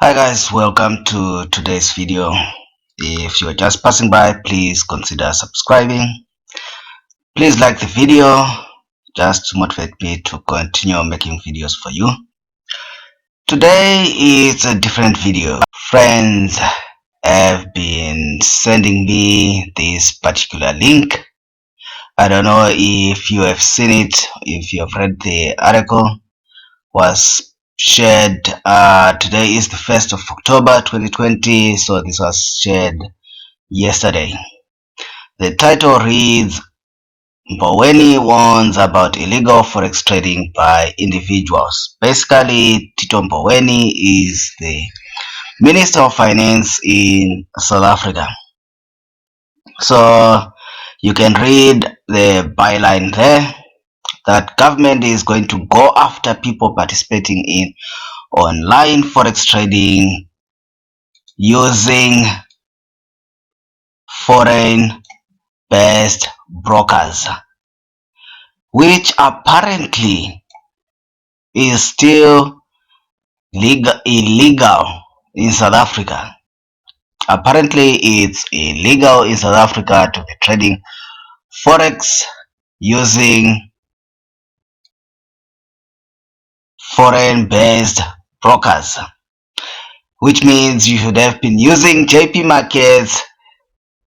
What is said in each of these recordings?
Hi guys, welcome to today's video. If you're just passing by, please consider subscribing. Please like the video just to motivate me to continue making videos for you. Today is a different video. Friends have been sending me this particular link. I don't know if you have seen it, if you have read the article. Was shared today is the 1st of October 2020, so this was shared yesterday. The title reads, Mboweni warns about illegal forex trading by individuals. Basically, Tito Mboweni is the Minister of Finance in South Africa. So you can read the byline there that government is going to go after people participating in online forex trading using foreign based brokers, which apparently is still illegal in South Africa. Apparently it's illegal in South Africa to be trading forex using foreign based brokers, which means you should have been using JP markets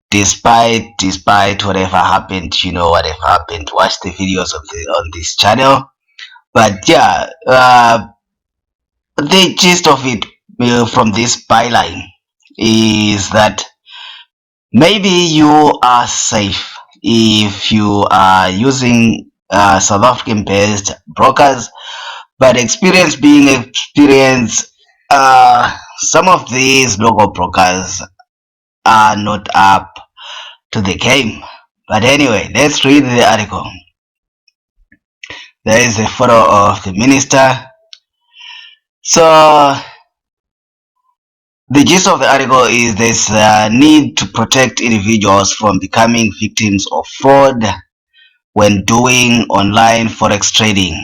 despite whatever happened. You know, whatever happened, watch the videos of on this channel. But yeah, the gist of it from this byline is that maybe you are safe if you are using South African based brokers, but some of these local brokers are not up to the game. But anyway, let's read the article. There is a photo of the minister. So the gist of the article is there's a need to protect individuals from becoming victims of fraud when doing online forex trading.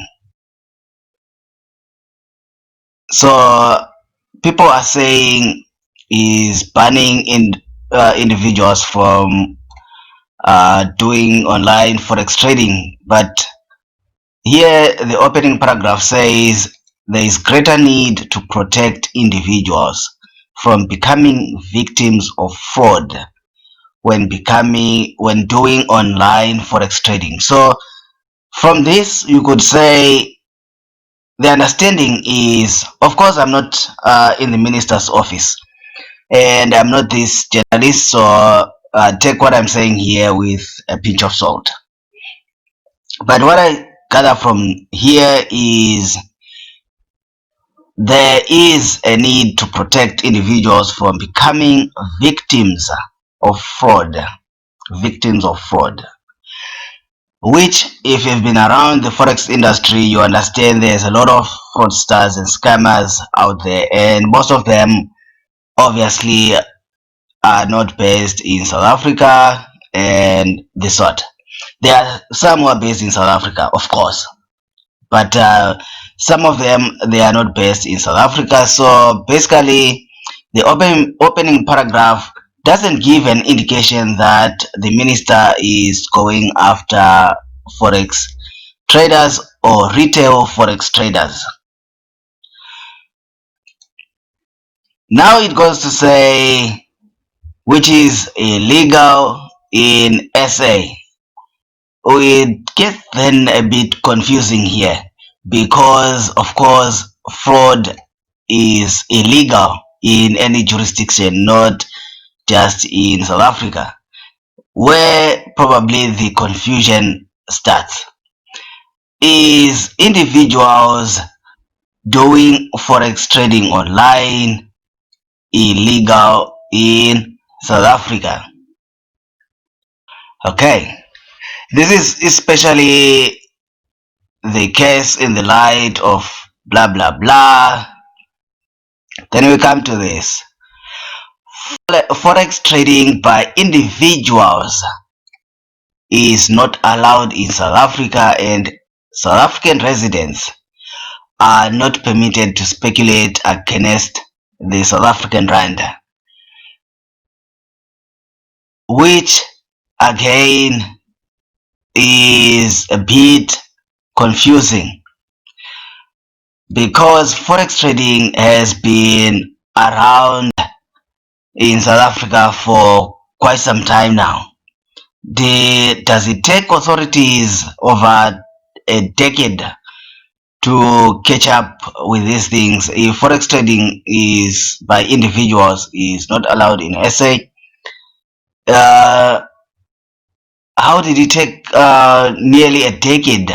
So people are saying is banning individuals from doing online forex trading, but here the opening paragraph says there is greater need to protect individuals from becoming victims of fraud when doing online forex trading. So from this you could say the understanding is, of course I'm not in the minister's office and I'm not this journalist, so take what I'm saying here with a pinch of salt. But what I gather from here is there is a need to protect individuals from becoming victims of fraud. Which, if you've been around the forex industry, you understand there's a lot of fraudsters and scammers out there, and most of them obviously are not based in South Africa and the sort. There are some who are based in South Africa, of course, but some of them, they are not based in South Africa. So basically the opening paragraph doesn't give an indication that the minister is going after forex traders or retail forex traders. Now it goes to say which is illegal in SA. It gets then a bit confusing here, because of course fraud is illegal in any jurisdiction, not just in South Africa. Where probably the confusion starts is individuals doing forex trading online illegal in South Africa. Okay, this is especially the case in the light of blah blah blah. Then we come to this. Forex trading by individuals is not allowed in South Africa, and South African residents are not permitted to speculate against the South African rand, which again is a bit confusing because forex trading has been around in South Africa for quite some time now. Does it take authorities over a decade to catch up with these things? If forex trading is by individuals is not allowed in SA, uh, how did it take nearly a decade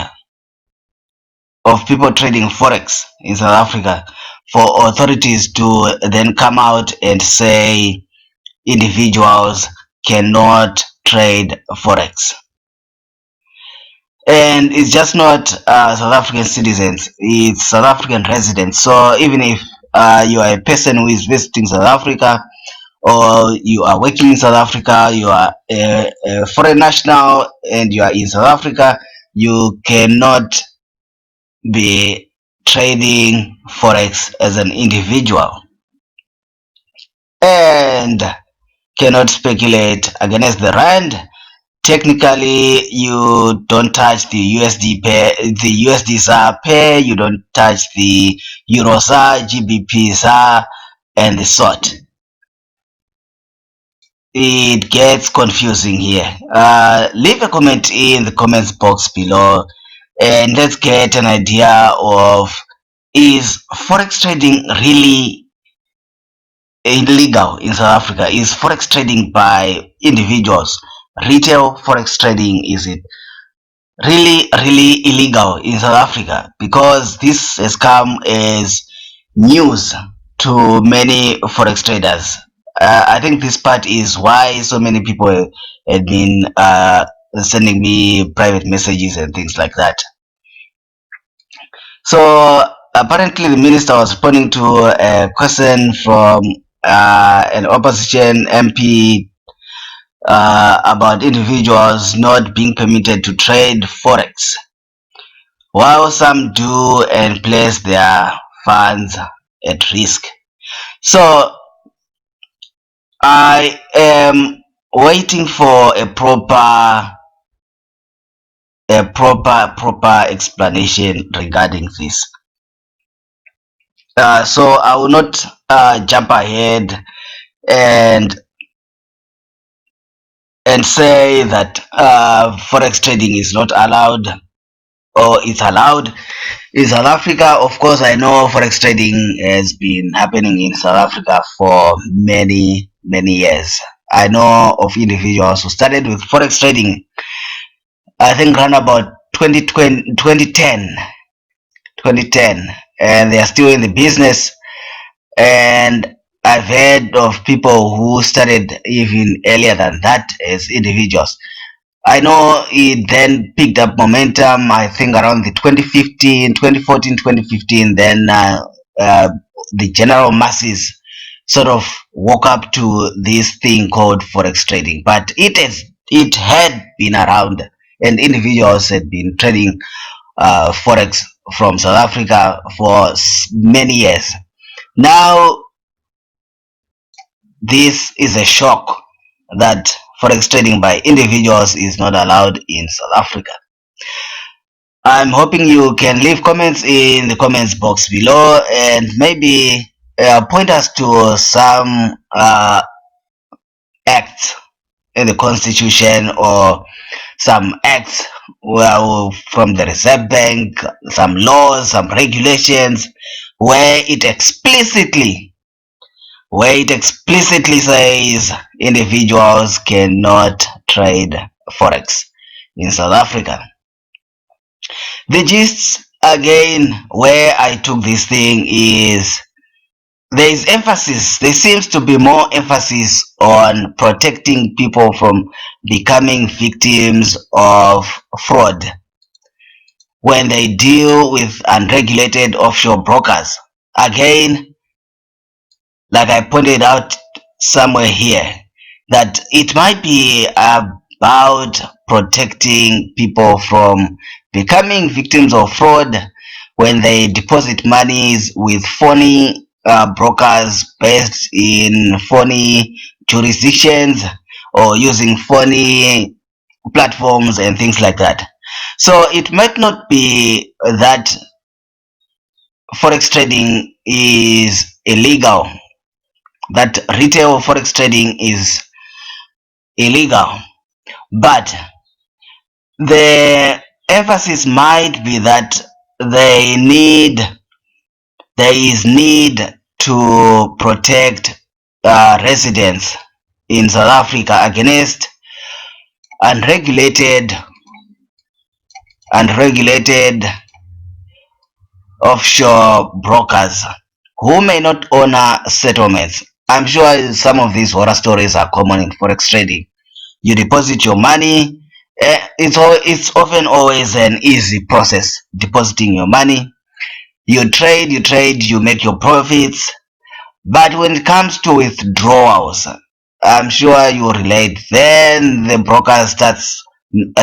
of people trading forex in South Africa for authorities to then come out and say individuals cannot trade forex? And it's just not South African citizens, it's South African residents. So even if you are a person who is visiting South Africa, or you are working in South Africa, you are a foreign national and you are in South Africa, you cannot be trading forex as an individual and cannot speculate against the rand. Technically, you don't touch the USD pair, the USD ZAR pair, you don't touch the Euro ZAR, GBP ZAR, and the sort. It gets confusing here. Leave a comment in the comments box below and let's get an idea of, is forex trading really illegal in South Africa? Is forex trading by individuals, retail forex trading, is it really illegal in South Africa? Because this has come as news to many forex traders. I think this part is why so many people have been sending me private messages and things like that. So apparently the minister was responding to a question from an opposition MP about individuals not being permitted to trade forex, while some do and place their funds at risk. So I am waiting for a proper explanation regarding this. So I will not jump ahead and say that forex trading is not allowed or it's allowed in South Africa. Of course, I know forex trading has been happening in South Africa for many years. I know of individuals who started with forex trading, I think around about 2010, and they are still in the business. And I've heard of people who started even earlier than that as individuals. I know it then picked up momentum, I think around the 2014, 2015, then the general masses sort of woke up to this thing called forex trading. But it had been around, and individuals had been trading forex from South Africa for many years. Now this is a shock that forex trading by individuals is not allowed in South Africa. I'm hoping you can leave comments in the comments box below and maybe point us to some acts in the constitution or some acts, well, from the Reserve Bank, some laws, some regulations where it explicitly says individuals cannot trade forex in South Africa. The gist again where I took this thing is there seems to be more emphasis on protecting people from becoming victims of fraud when they deal with unregulated offshore brokers. Again, like I pointed out somewhere here, that it might be about protecting people from becoming victims of fraud when they deposit monies with phony brokers based in phony jurisdictions or using phony platforms and things like that. So it might not be that forex trading is illegal, that retail forex trading is illegal, but the emphasis might be that they need there is need to protect residents in South Africa against unregulated unregulated offshore brokers who may not honor settlements. I'm sure some of these horror stories are common in forex trading. You deposit your money. It's often always an easy process depositing your money. You trade, you make your profits. But when it comes to withdrawals, I'm sure you relate. Then the broker starts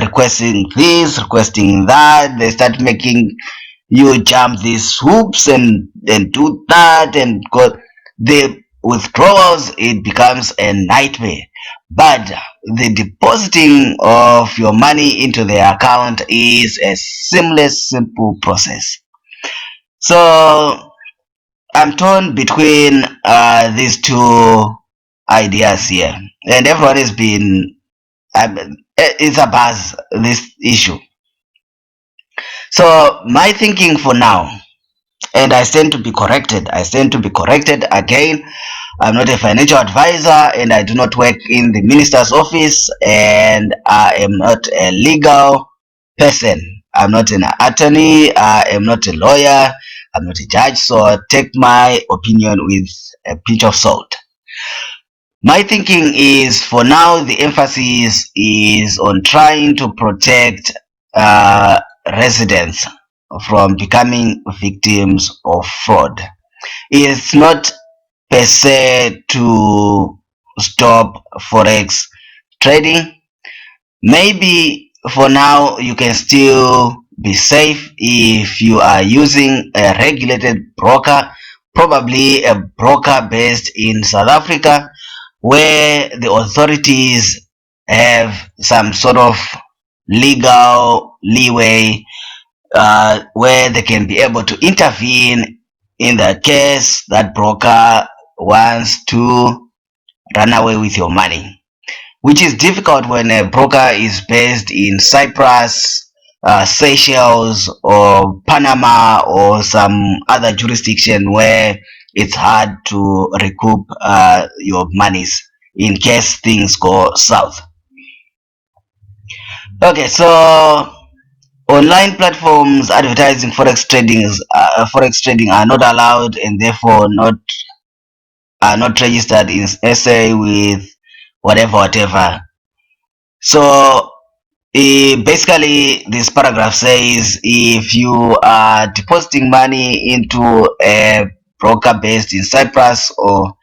requesting this, requesting that. They start making you jump these hoops and do that and go. The withdrawals, it becomes a nightmare. But the depositing of your money into the account is a seamless, simple process. So I'm torn between these two ideas here, and everyone has been. It's a buzz, this issue. So my thinking for now, and I stand to be corrected. I stand to be corrected again. I'm not a financial advisor, and I do not work in the minister's office, and I am not a legal person. I'm not an attorney. I am not a lawyer. I'm not a judge. So take my opinion with a pinch of salt. My thinking is, for now, the emphasis is on trying to protect uh, residents from becoming victims of fraud. It's not per se to stop forex trading. Maybe for now you can still be safe if you are using a regulated broker, probably a broker based in South Africa, where the authorities have some sort of legal leeway, where they can be able to intervene in the case that broker wants to run away with your money, which is difficult when a broker is based in Cyprus, Seychelles, or Panama, or some other jurisdiction where it's hard to recoup your monies in case things go south. Okay, so online platforms advertising forex trading are not allowed, and therefore not are not registered in SA with whatever. So basically, this paragraph says if you are depositing money into a broker based in Cyprus, or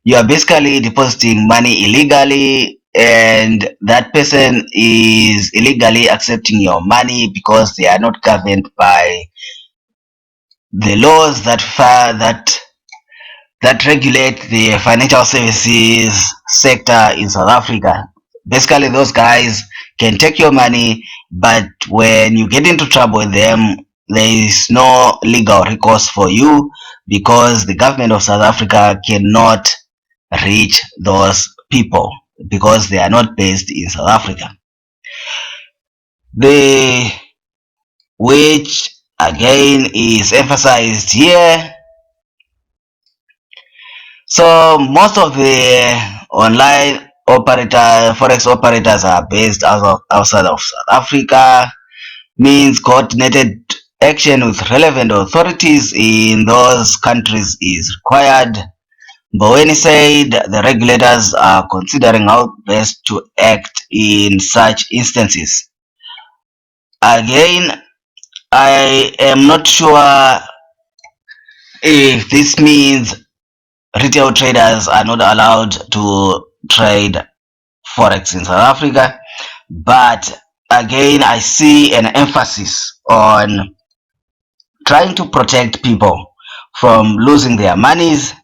you are basically depositing money illegally, and that person is illegally accepting your money because they are not governed by the laws that regulate the financial services sector in South Africa. Basically, those guys can take your money, but when you get into trouble with them, there is no legal recourse for you because the government of South Africa cannot reach those people because they are not based in South Africa. The which again is emphasized here. So most of the online forex operators are based outside of South Africa, means coordinated action with relevant authorities in those countries is required. Mboweni said the regulators are considering how best to act in such instances. Again, I am not sure if this means retail traders are not allowed to trade forex in South Africa, but again, I see an emphasis on trying to protect people from losing their monies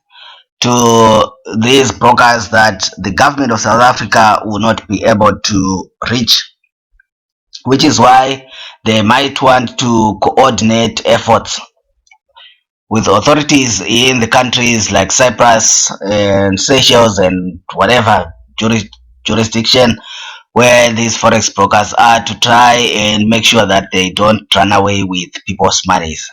to these brokers that the government of South Africa will not be able to reach, which is why they might want to coordinate efforts with authorities in the countries like Cyprus and Seychelles and whatever jurisdiction where these forex brokers are, to try and make sure that they don't run away with people's monies.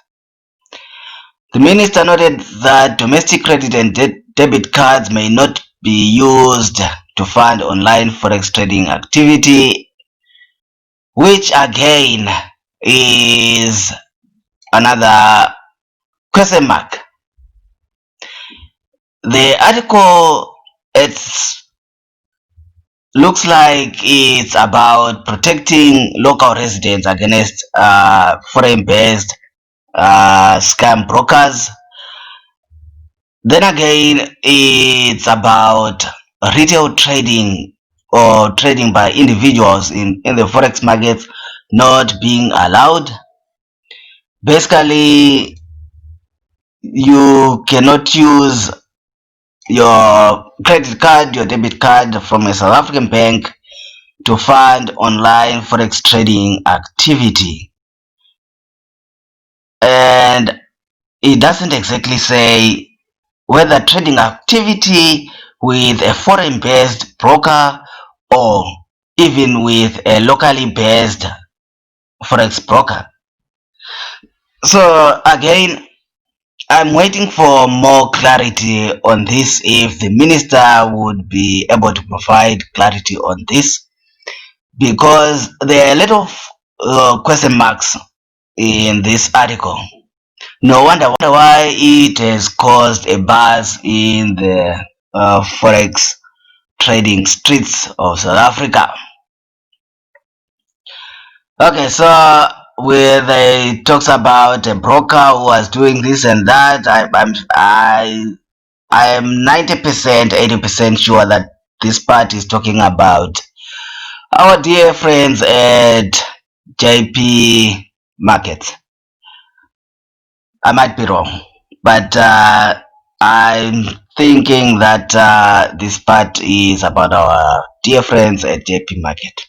The minister noted that domestic credit and debit cards may not be used to fund online forex trading activity, which again is another question mark. The article, it's looks like it's about protecting local residents against foreign-based scam brokers. Then again, it's about retail trading or trading by individuals in the forex markets not being allowed. Basically, you cannot use your credit card, your debit card from a South African bank to fund online forex trading activity. And it doesn't exactly say whether trading activity with a foreign based broker or even with a locally based forex broker. So again, I'm waiting for more clarity on this, if the minister would be able to provide clarity on this, because there are a lot of question marks in this article. No wonder why it has caused a buzz in the forex trading streets of South Africa. Okay, so where they talks about a broker who was doing this and that, I am 90%, 80% sure that this part is talking about our dear friends at JP Markets. I might be wrong, but I'm thinking that this part is about our dear friends at JP Market.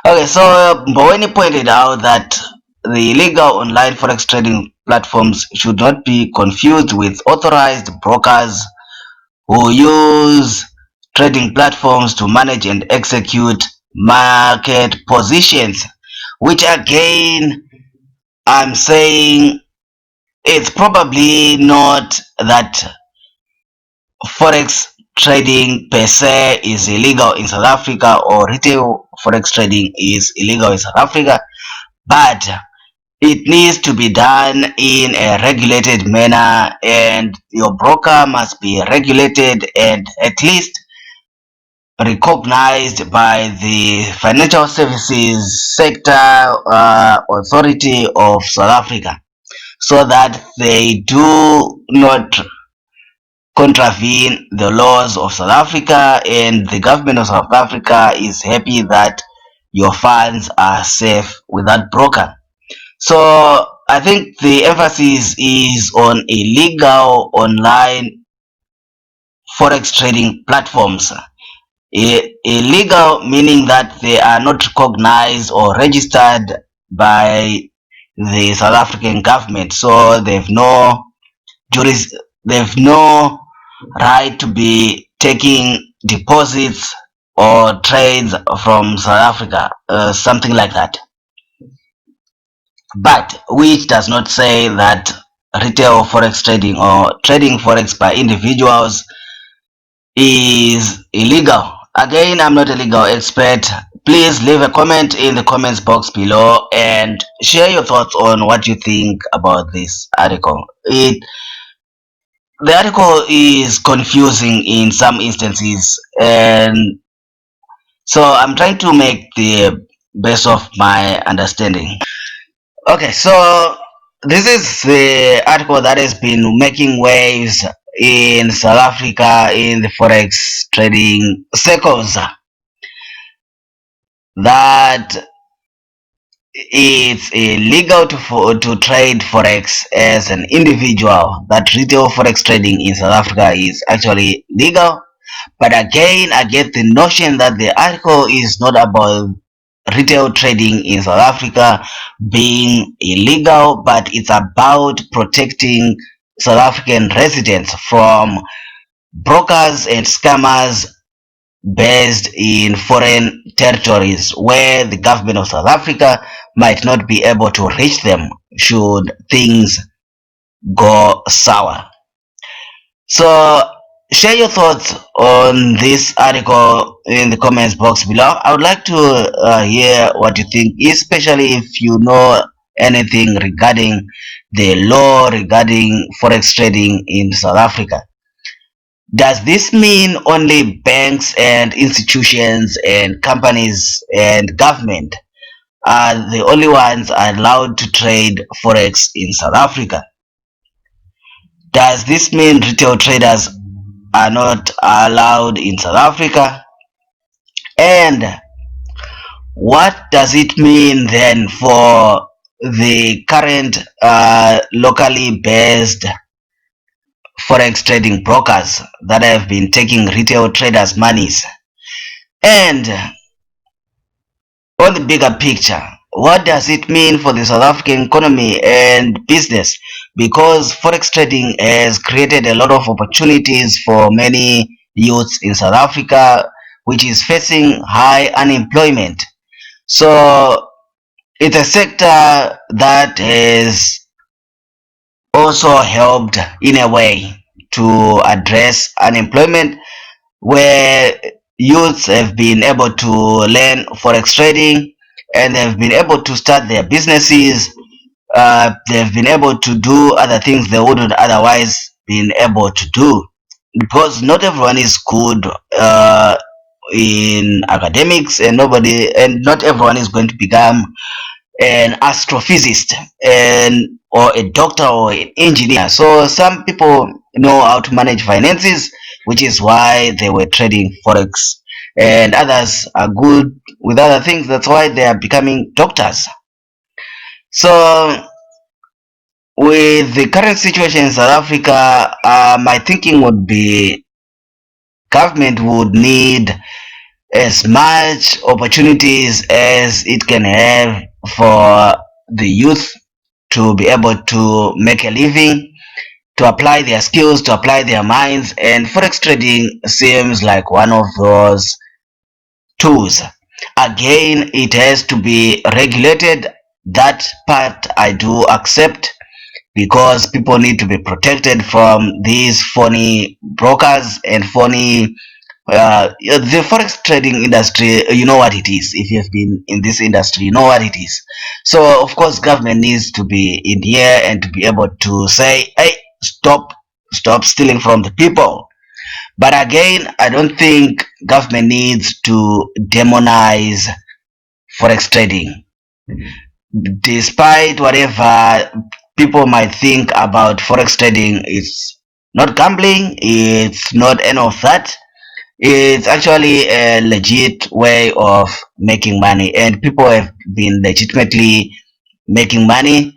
Okay, so Mboweni pointed out that the illegal online forex trading platforms should not be confused with authorized brokers who use trading platforms to manage and execute market positions, which again, I'm saying it's probably not that forex trading per se is illegal in South Africa or retail forex trading is illegal in South Africa, but it needs to be done in a regulated manner, and your broker must be regulated and at least recognized by the Financial Services Sector Authority of South Africa, so that they do not contravene the laws of South Africa, and the government of South Africa is happy that your funds are safe with that broker. So I think the emphasis is on illegal online forex trading platforms. Illegal meaning that they are not recognized or registered by the South African government, so they've no right to be taking deposits or trades from South Africa, something like that. But which does not say that retail forex trading or trading forex by individuals is illegal. Again, I'm not a legal expert. Please leave a comment in the comments box below and share your thoughts on what you think about this article. The article is confusing in some instances, and so I'm trying to make the best of my understanding. Okay, so this is the article that has been making waves in South Africa in the forex trading circles, that it's illegal to trade forex as an individual. That retail forex trading in South Africa is actually legal. But again, I get the notion that the article is not about retail trading in South Africa being illegal, but it's about protecting South African residents from brokers and scammers based in foreign territories where the government of South Africa might not be able to reach them should things go sour. So share your thoughts on this article in the comments box below. I would like to hear what you think, especially if you know anything regarding the law regarding forex trading in South Africa. Does this mean only banks and institutions and companies and government are the only ones allowed to trade forex in South Africa? Does this mean retail traders are not allowed in South Africa? And what does it mean then for the current locally based forex trading brokers that have been taking retail traders' monies? And on the bigger picture, what does it mean for the South African economy and business? Because forex trading has created a lot of opportunities for many youths in South Africa, which is facing high unemployment. So it's a sector that has also helped in a way to address unemployment, where youths have been able to learn forex trading and they've been able to start their businesses. They've been able to do other things they wouldn't otherwise been able to do, because not everyone is good in academics, and not everyone is going to become an astrophysicist and or a doctor or an engineer. So some people know how to manage finances, which is why they were trading forex, and others are good with other things. That's why they are becoming doctors. So with the current situation in South Africa, my thinking would be government would need as much opportunities as it can have for the youth to be able to make a living, to apply their skills, to apply their minds, and forex trading seems like one of those tools. Again, it has to be regulated. That part I do accept, because people need to be protected from these phony brokers and phony the forex trading industry. You know what it is. If you have been in this industry, you know what it is. So of course government needs to be in here and to be able to say, hey, stop stealing from the people. But again, I don't think government needs to demonize forex trading. Despite whatever people might think about forex trading, it's not gambling, it's not any of that. It's actually a legit way of making money, and people have been legitimately making money.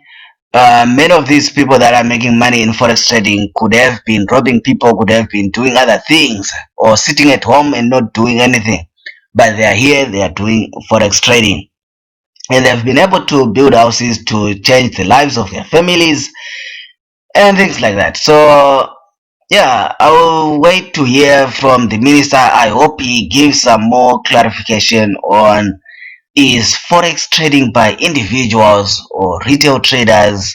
Many of these people that are making money in forex trading could have been robbing people, could have been doing other things, or sitting at home and not doing anything. But they are here, they are doing forex trading, and they've been able to build houses to change the lives of their families and things like that. So yeah, I will wait to hear from the minister. I hope he gives some more clarification on, is forex trading by individuals or retail traders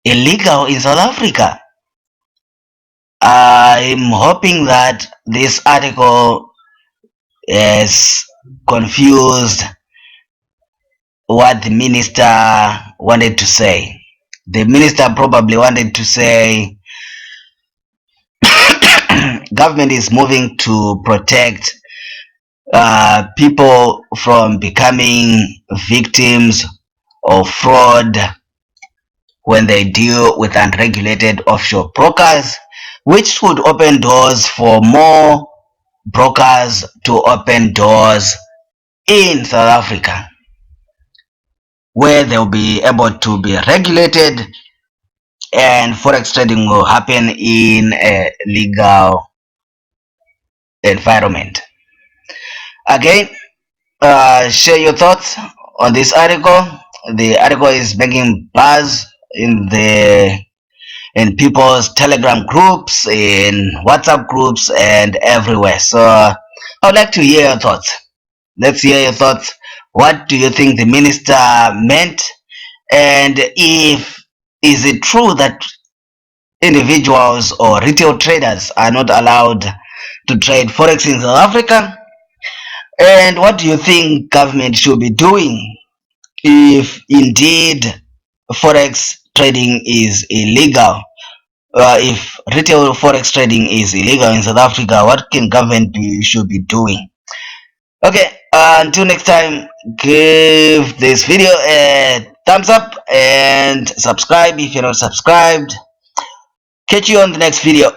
illegal in South Africa? I'm hoping that this article has confused what the minister wanted to say. The minister probably wanted to say government is moving to protect people from becoming victims of fraud when they deal with unregulated offshore brokers, which would open doors for more brokers to open doors in South Africa. where they'll be able to be regulated and forex trading will happen in a legal environment. Again, share your thoughts on this article. The article is making buzz in people's Telegram groups, in WhatsApp groups, and everywhere. So I would like to hear your thoughts. Let's hear your thoughts. What do you think the minister meant? And if is it true that individuals or retail traders are not allowed to trade forex in South Africa? And what do you think government should be doing if indeed forex trading is illegal? If retail forex trading is illegal in South Africa, what can government should be doing? Okay, until next time, give this video a thumbs up and subscribe if you're not subscribed. Catch you on the next video.